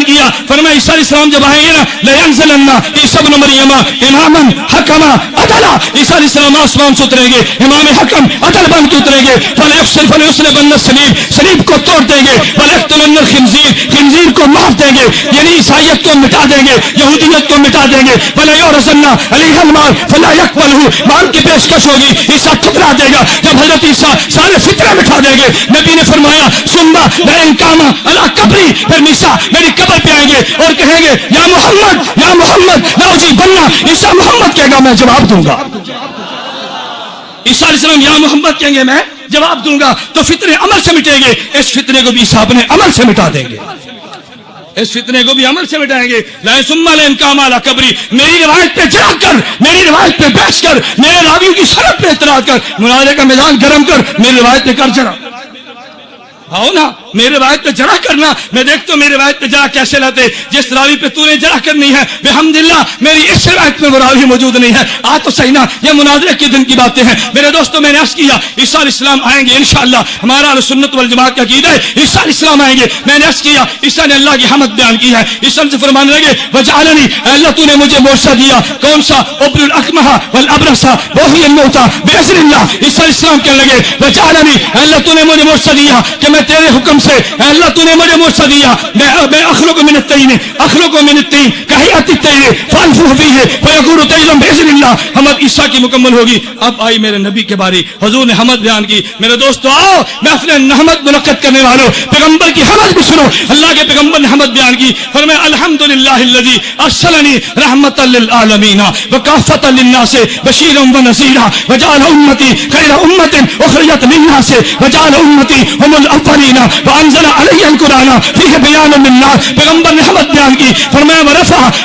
کیا، فرمایا عیسیٰ علیہ السلام جب آئیں گے نا لَيَنزِلَنَّ عِيسَى ابْنُ مَرْيَمَ إِمَامًا حَكَمًا عَدْلًا، عیسیٰ علیہ السلام آسمان سے اتریں گے امام حکم عدل بن کے اتریں گے، فَلَيُصْلِبَنَّ الصَّلِيبَ، صلیب کو توڑ دیں گے، وَلَيَقْتُلَنَّ الْخِنزِيرَ، خنزیر کو مار دیں گے، یعنی عیسائیت کو مٹا دیں گے، یہودیت کو مٹا دیں گے، وَلَيُعْرَضَنَّ عَلَيْهِ المال فلا يقبله، مال کی پیشکش ہوگی، عیسیٰ ٹھکرا دے گا، جب حضرت عیسیٰ سارے فطرے مٹا دیں گے، نبی نے فرمایا ثم لئن قام علی قبری، پھر عیسیٰ میری قبر پہ آئیں گے اور کہیں گے یا محمد یا محمد لأجیبن، عیسیٰ محمد کہے گا میں جواب دوں گا، عیسیٰ علیہ السلام یا محمد کہیں گے میں جواب دوں گا، تو فطرے عمل سے مٹیں گے، اس فطرے کو بھی عیسیٰ اپنے عمل سے مٹا دیں گے، اس فتنے کو بھی عمل سے مٹائیں گے، ثم لئن قام علی قبری، میری روایت پہ جڑا کر، میری روایت پہ بحث کر، میرے راویوں کی سند پہ اعتراض کر، مناظرے کا میدان گرم کر، میری روایت پہ کر جڑا، آؤ نا میری روایت پہ جڑا کرنا، میں دیکھتا ہوں میری روایت پہ جڑا کیسے لاتے، جس راوی پہ تو نے جڑا کرنی ہے بحمداللہ میری اس روایت میں وہ راوی موجود نہیں ہے، تو صحیح نا، یہ مناظرے کے دن کی باتیں ہیں میرے دوستوں، میں نے عرض کیا عیسیٰ علیہ السلام آئیں گے انشاءاللہ، ہمارا اہل سنت والجماعت کا عقیدہ ہے عیسیٰ علیہ السلام آئیں گے، میں نے عرض کیا عیسیٰ نے اللہ کی حمد بیان کی ہے، عیسیٰ سے فرمانے لگے وجعلنی، اللہ تو نے مجھے معجزہ دیا، کون سا؟ ابر الاکمہ والابرص وحی الموتى باذن اللہ، عیسیٰ علیہ السلام کہنے لگے وجعلنی، اللہ تو نے مجھے معجزہ دیا کہ میں تیرے حکم سے، اللہ تو نے مجھے معجزہ دیا، میں اخلق من الطین، اخلق من الطین کہیات الطیر فانفخ فیہ فیکون طیرا باذن اللہ، حمد عیسیٰ کی مکمل ہوگی۔ اب آئی میرے نبی کے باری، حضور نے حمد بیان کی، میرے دوستو آؤ محفل حمد منعقد کرنے والوں پیغمبر کی حمد بھی سنو، اللہ کے پیغمبر نے حمد بیان کی، فرمایا الحمدللہ الذی ارسلنی رحمتا للعالمین وکافۃ للناس بشیرا ونذیرا وجعل امتی خیر امۃ اخرجت للناس وجعل امتی هم الاولین وانزل علی القرآن فیہ بیان للناس، پیغمبر نے حمد بیان کی، فرمایا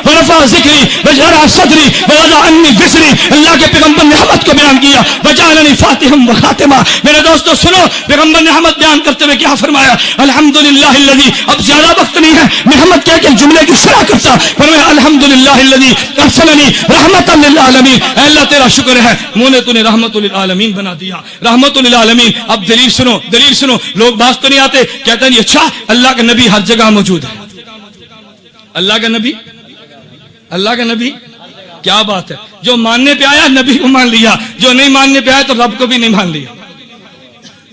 ورفع ذکری وجعل صدری ووضع عنی وزری، اللہ کے پیغمبر نے حمد کو بیان کیا، وجعلنی فاتحا وخاتما، میرے دوستو سنو پیغمبر نے حمد بیان کرتے ہوئے کیا فرمایا الحمدللہ الذی، اب زیادہ وقت نہیں ہے میں حمد کہہ کے جملے کی شرح کرتا، فرمایا الحمدللہ الذی ارسلنی رحمتا للعالمین، اے اللہ تیرا شکر ہے منہ نے تو نے رحمت للعالمین بنا دیا، رحمت للعالمین۔ اب دلیل سنو، دلیل سنو، لوگ باز تو نہیں آتے، کہتے ہیں اچھا اللہ کا نبی ہر جگہ موجود ہے، اللہ کا نبی، اللہ کا نبی کیا بات ہے، جو ماننے پہ آیا نبی کو مان لیا، جو نہیں ماننے پہ آیا تو رب کو بھی نہیں مان لیا،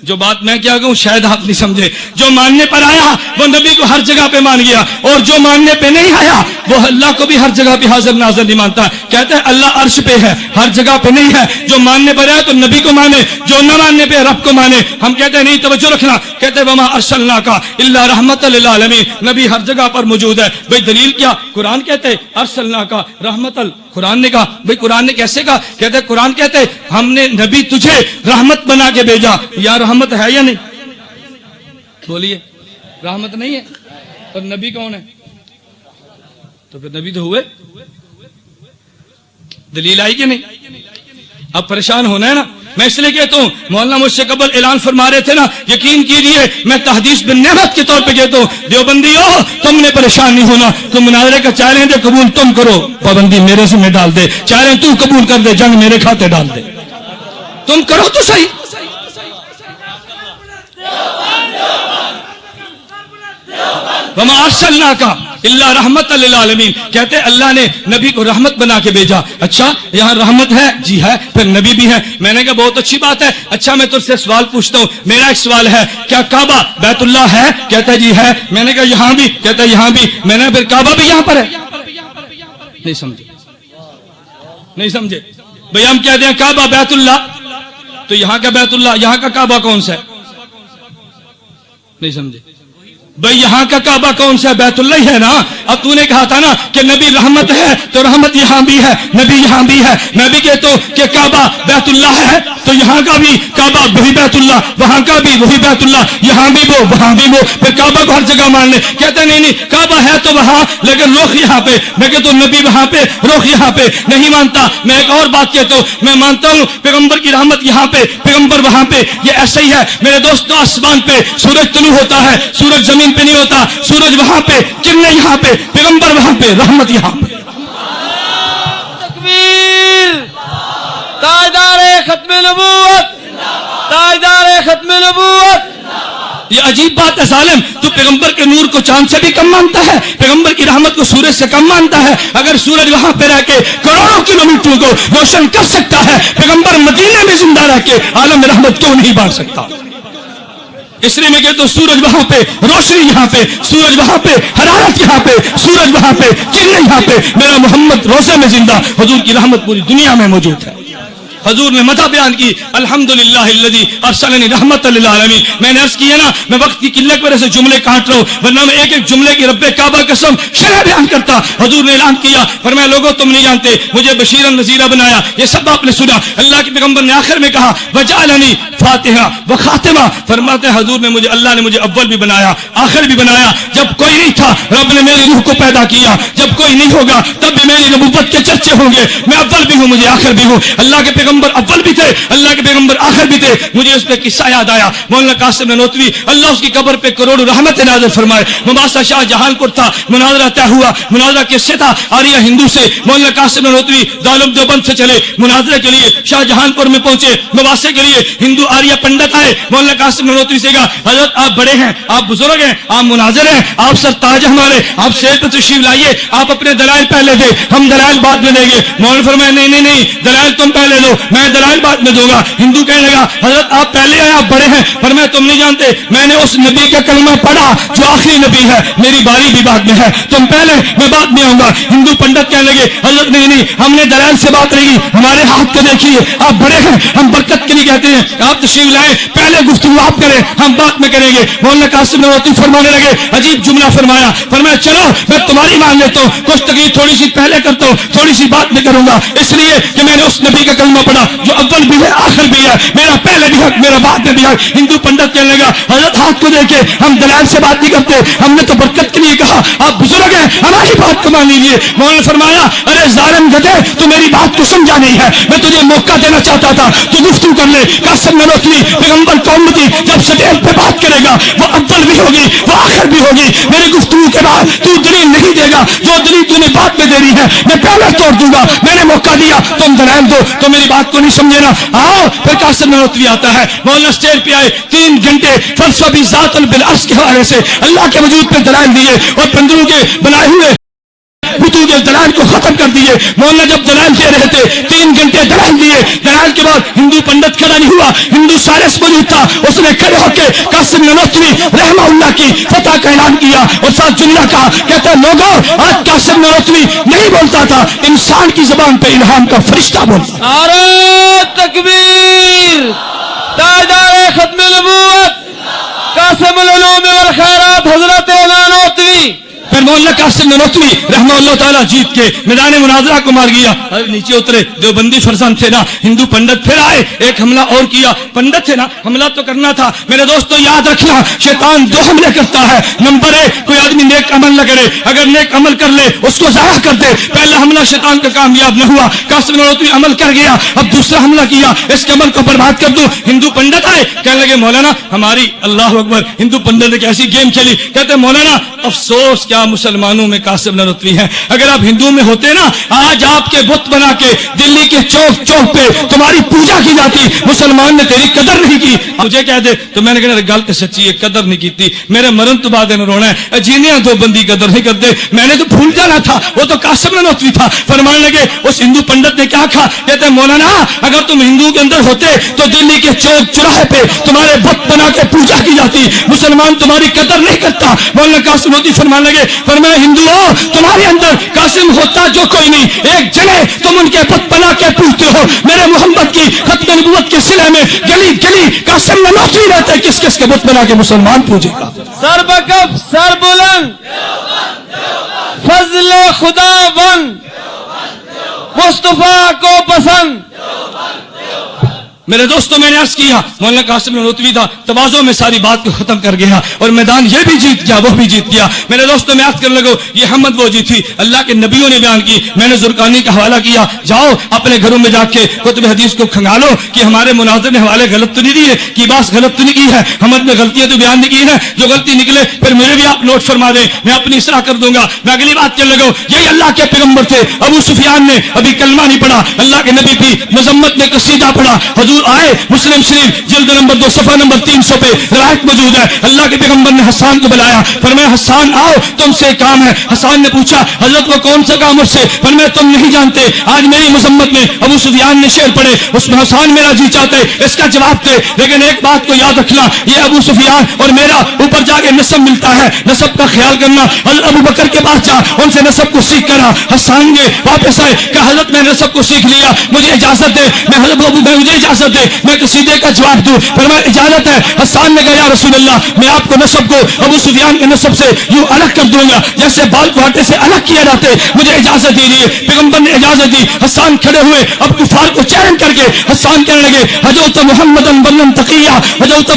جو بات میں کیا کہوں شاید آپ نہیں سمجھے، جو ماننے پر آیا وہ نبی کو ہر جگہ پہ مان گیا، اور جو ماننے پہ نہیں آیا وہ اللہ کو بھی ہر جگہ پہ حاضر ناظر نہیں مانتا، کہتے ہیں اللہ عرش پہ ہے ہر جگہ پہ نہیں ہے، جو ماننے پر آیا تو نبی کو مانے، جو نہ ماننے پہ رب کو مانے، ہم کہتے ہیں نہیں توجہ رکھنا، کہتے ہیں وما ارسلناک الا رحمتا للعالمین، نبی ہر جگہ پر موجود ہے، بھئی دلیل کیا؟ قرآن کہتے ہیں ارسلناک رحمتا، قرآن نے کہا، بھئی قرآن نے کیسے کہا؟ کہتے ہیں قرآن کہتے ہیں ہم نے نبی تجھے رحمت بنا کے بھیجا، یا رحمت ہے یا نہیں؟ بولیے رحمت نہیں ہے، اور نبی کون ہے؟ تو پھر نبی تو ہوئے، دلیل آئی کہ نہیں؟ اب پریشان ہونا ہے نا، میں اس لیے کہتا ہوں مولانا مجھ سے قبل اعلان فرما رہے تھے نا، یقین کیجئے میں تحدیث بن نعمت کے طور پہ کہتا ہوں دیوبندیو تم نے پریشان نہیں ہونا، تم مناظرے کا چاہ رہے تھے قبول تم کرو، پابندی میرے سے میں ڈال دے، چاہ رہے تو قبول کر دے، جنگ میرے کھاتے ڈال دے، تم کرو تو صحیح۔ وما ارسلناک الا رحمتا للعالمین، کہتے ہیں اللہ نے نبی کو رحمت بنا کے بھیجا، اچھا یہاں رحمت ہے؟ جی ہے، پھر نبی بھی ہے، میں نے کہا بہت اچھی بات ہے، اچھا میں تجھ سے سوال پوچھتا ہوں، میرا ایک سوال ہے کیا کعبہ بیت اللہ ہے؟ کہتا ہے جی ہے، میں نے کہا یہاں بھی؟ کہتا ہے یہاں بھی، میں نے پھر کعبہ بھی یہاں پر ہے؟ نہیں سمجھے، نہیں سمجھے، بھئی ہم کہتے ہیں کعبہ بیت اللہ، تو یہاں کا بیت اللہ، یہاں کا کعبہ کون سا ہے؟ نہیں سمجھے، بھئی یہاں کا کعبہ کون سا ہے؟ بیت اللہ ہی ہے نا۔ اب تو نے کہا تھا نا کہ نبی رحمت ہے، تو رحمت یہاں بھی ہے، نبی یہاں بھی ہے، میں بھی کہتا ہوں کہ کعبہ بیت اللہ ہے، تو یہاں کا بھی کعبہ وہی بیت اللہ، وہاں کا بھی وہی بیت اللہ، یہاں بھی وہ وہاں بھی وہ، پھر کعبہ کو ہر جگہ مان لے۔ کہتے نہیں نہیں کعبہ ہے تو وہاں لیکن رخ یہاں پہ، میں کہتا ہوں نبی وہاں پہ رخ یہاں پہ، نہیں مانتا۔ میں ایک اور بات کہتا ہوں، میں مانتا ہوں پیغمبر کی رحمت یہاں پہ، پیغمبر وہاں پہ، یہ ایسا ہی ہے میرے دوستو۔ آسمان پہ سورج طلوع ہوتا ہے، سورج زمین پہ نہیں ہوتا، سورج وہاں پہ، کرنیں یہاں پہ، پیغمبر وہاں پہ، رحمت یہاں پہ۔ تکبیر، تاجدار ختم نبوت، تاجدار ختم نبوت۔ یہ عجیب بات ہے ظالم، تو پیغمبر کے نور کو چاند سے بھی کم مانتا ہے، پیغمبر کی رحمت کو سورج سے کم مانتا ہے۔ اگر سورج وہاں پہ رہ کے کروڑوں کلومیٹروں کو روشن کر سکتا ہے، پیغمبر مدینے میں زندہ رہ کے عالم رحمت کیوں نہیں بانٹ سکتا؟ اس لیے میں کہتا ہوں سورج وہاں پہ، روشنی یہاں پہ، سورج وہاں پہ، حرارت یہاں پہ، سورج وہاں پہ، کرنیں یہاں پہ، میرا محمد روزے میں زندہ، حضور کی رحمت پوری دنیا میں موجود ہے۔ حضور نے مدح بیان کی، الحمدللہ الذی ارسلنی رحمت للعالمین۔ میں نے عرض کیا نا، میں وقت کی قلت کی وجہ سے جملے کاٹ رہا ہوں، ورنہ میں ایک ایک جملے کی رب کعبہ قسم شرح بیان کرتا۔ حضور نے اعلان کیا، فرمایا لوگوں تم نہیں جانتے مجھے بشیرا نذیرا بنایا، یہ سب آپ نے سنا۔ اللہ کے پیغمبر نے آخر میں کہا وجعلنی فاتحہ وخاتمہ، فرماتے ہیں حضور نے مجھے، اللہ نے مجھے اول بھی بنایا آخر بھی بنایا۔ جب کوئی نہیں تھا رب نے میری روح کو پیدا کیا، جب کوئی نہیں ہوگا تب بھی میری نبوت کے چرچے ہوں گے، میں اول بھی ہوں مجھے آخر بھی ہوں۔ اللہ کے پیغمبر اول بھی تھے، اللہ کے پیغمبر آخر بھی تھے۔ مجھے اس پہ قصہ یاد آیا، مولانا قاسم نانوتوی اللہ اس کی قبر پہ کروڑوں رحمت نازل فرمائے۔ مباحثہ شاہ جہان پور تھا، مناظرہ طے ہوا، مناظرہ کس سے تھا؟ آریہ ہندو سے۔ مولانا قاسم نانوتوی دارالعلوم دیوبند سے چلے مناظرے کے لیے، شاہ جہان پور میں پہنچے مباحثے کے لیے، ہندو آریہ پنڈت آئے، مولانا قاسم نانوتوی سے کہا حضرت آپ بڑے ہیں، آپ بزرگ ہیں، آپ مناظر ہیں، آپ سر تاج ہمارے، آپ شیر پہ تشریف لائیے، آپ اپنے دلائل پہلے دے، ہم دلائل بعد میں دیں گے۔ مولانا فرمایا نہیں دلائل تم پہلے دو، میں دلائل بعد میں دوں گا۔ ہندو کہنے لگا حضرت آپ پہلے آئے، آپ بڑے ہیں۔ فرمایا تم نہیں جانتے میں نے اس نبی کا کلمہ پڑھا جو آخری نبی ہے، میری باری بھی بعد میں ہے، تم پہلے میں بعد میں آؤں گا۔ ہندو پنڈت کہنے لگے حضرت نہیں ہم نے دلائل سے بات رہی، ہمارے ہاتھ کو دیکھیے، آپ بڑے ہیں، ہم برکت کے لیے کہتے ہیں آپ تشریف لائیں، پہلے گفتگو آپ کریں، ہم بعد میں کریں گے۔ مولانا قاسم نانوتوی فرمانے لگے عجیب جملہ فرمایا، فرمایا چلو میں تمہاری مان لیتا ہوں، کچھ تقریر تھوڑی سی پہلے کرتا ہوں، تھوڑی سی بات میں کروں گا، اس لیے کہ میں نے اس نبی کا کلمہ پڑھا جو اول بھی ہے آخر بھی ہے، میرا پہلے بھی حق میرا بعد میں بھی حق۔ ہندو پنڈت کہنے لگا حضرت ہاتھ کو دیکھے، ہم دلائل سے بات نہیں کرتے، ہم نے تو برکت کے لیے کہا، آپ بزرگ ہیں ہماری بات کو مان لیجیے۔ مولانا فرمایا ارے ظالم گدھے تو میری بات کو سمجھا نہیں ہے، میں تجھے موقع دینا چاہتا تھا، تو گفتگو کر لے۔ قاسم نانوتوی پیغمبر کا امتی جب سٹیج پہ بات کرے گا وہ اول بھی ہوگی وہ آخر بھی ہوگی، میری گفتگو کے بعد تو دلیل نہیں دے گا، جو دلیل تو نے بعد میں دے رہی ہے میں پہلے توڑ دوں گا، میں نے موقع دیا تم دلائل دو، تو میری بات کو نہیں سمجھے نا، آؤ۔ پھر قاسم نانوتوی آتا ہے، مولانا اسٹیج پہ آئے، 3 گھنٹے فلسفہ بھی ذات بالعرش کے حوالے سے اللہ کے وجود پہ دلائل دیے اور بندروں کے بنائے ہوئے بتوں کے دلائل کو ختم کر دیے۔ مولانا جب دلائل دے رہے تھے 3 گھنٹے دلائل دیے، دلائل کے بعد ہندو پنڈت کھڑا نہیں ہوا، ہندو سائنس موجود تھا، اس نے کھڑے ہو کے قاسم نانوتوی رحمہ اللہ کی فتح کا اعلان کیا اور ساتھ جملہ کہا، کہتا ہے لوگوں آج قاسم نانوتوی نہیں بولتا تھا، انسان کی زبان پہ الہام کا فرشتہ بولتا۔ نعرہ تکبیر، تاجدار ختم نبوت قاسم العلوم والخیرات حضرت نانوتوی۔ پھر مولانا قاسم نانوتوی رحمہ اللہ تعالیٰ جیت کے میدان مناظرہ کو مار گیا، نیچے اترے، دیوبندی فرزند تھے نا، ہندو پنڈت پھر آئے، ایک حملہ اور کیا، پنڈت تھے نا حملہ تو کرنا تھا۔ میرے دوستو یاد رکھنا شیطان 2 حملے کرتا ہے، نمبر 1 کوئی آدمی نیک عمل نہ کرے، اگر نیک عمل کر لے اس کو ضائع کر دے، پہلا حملہ شیطان کا کامیاب نہ ہوا، قاسم نانوتوی عمل کر گیا، اب دوسرا حملہ کیا اس کے عمل کو برباد کر دوں۔ ہندو پنڈت آئے کہنے لگے مولانا ہماری، اللہ اکبر، ہندو پنڈت نے کیسی گیم کھیلی، کہتے مولانا افسوس کیا مسلمانوں میں قاسم نانوتوی ہیں، اگر آپ ہندو میں ہوتے نا آج آپ کے بت بنا کے دلی کے چوک چوک پہ تمہاری پوجا کی جاتی، مسلمان نے تیری قدر نہیں کی۔ مجھے کہہ دے تو میں نے کہا گل سچی ہے، قدر نہیں کی، میرے مرن تو بعد رونا ہے، جینے دو بندی قدر نہیں کرتے، میں نے تو بھول جانا تھا، وہ تو قاسم نانوتوی تھا۔ فرمانے لگے اس ہندو پنڈت نے کیا کہا، کہتے مولانا اگر تم ہندو کے اندر ہوتے تو دلی کے چوک چوراہے پہ تمہارے بت بنا کے پوجا کی جاتی، مسلمان تمہاری قدر نہیں کرتا۔ مولانا قاسم نانوتوی فرمانے لگے، فرمایا ہندوؤں تمہارے اندر قاسم ہوتا جو کوئی نہیں، ایک جگہ تم ان کے بت بنا کے پوجتے ہو، میرے محمد کی ختم نبوت کے سلے میں گلی گلی قاسم نانوتوی رہتے، کس کس کے بت بنا کے مسلمان پوجے گا۔ سر بکف سر بلند، فضل خدا بند، مصطفیٰ کو پسند۔ میرے دوستوں میں نے عرض کیا مولانا قاسم نانوتوی تھا، تواضع میں ساری بات کو ختم کر گیا اور میدان یہ بھی جیت گیا وہ بھی جیت گیا۔ میرے دوستوں میں عرض کرنے لگو یہ حمد وہ جیتی اللہ کے نبیوں نے بیان کی، میں نے زرقانی کا حوالہ کیا، جاؤ اپنے گھروں میں جا کے کتب حدیث کو کھنگالو کہ ہمارے مناظر نے حوالے غلط تو نہیں دیے، کی بات غلط تو نہیں کی ہے، حمد میں غلطیاں تو بیان نہیں کی ہیں، جو غلطی نکلے پھر میرے بھی آپ نوٹ فرما دیں، میں اپنی اصلاح کر دوں گا۔ میں اگلی بات کرنے لگو یہی اللہ کے پیغمبر تھے، ابو سفیان نے ابھی کلمہ نہیں پڑھا، اللہ کے نبی بھی مذمت میں قصیدہ پڑھا، حضور حضور آئے, مسلم شریف جلد نمبر 2 صفحہ نمبر 300 پہ روایت موجود ہے, اللہ کے پیغمبر نے حسان کو بلایا, فرمایا حسان آؤ تم سے کام ہے. حسان نے پوچھا حضرت وہ کون سا کام؟ مجھ سے. فرمایا تم نہیں جانتے, آج میری مذمت میں ابو سفیان نے شعر پڑھے, اس میں حسان میرا جی چاہتے اس کا جواب دے, لیکن ایک بات کو یاد رکھنا, یہ ابو سفیان اور میرا اوپر جا کے نسب ملتا ہے, نسب کا خیال کرنا. حضرت ابو بکر کے پاس جا, ان سے نسب کو سیکھ کرا. حسان نے واپس آئے کہ حضرت میں نسب کو سیکھ لیا, مجھے اجازت دے, مجھے اجازت دے میں قصیدے کا جواب دوں. فرمایا اجازت ہے. حسان نے کہا یا رسول اللہ میں آپ کو نسب کو ابو سفیان کے نسب سے یوں الگ کر دوں گا جیسے بال کو آٹے سے الگ کیا جاتے, مجھے اجازت دیجیے. پیغمبر نے اجازت دی. حسان کھڑے ہوئے, اب کفار کو چیلنج کر کے حسان کہنے لگے حجوت محمدن برن تقیہ, حجوت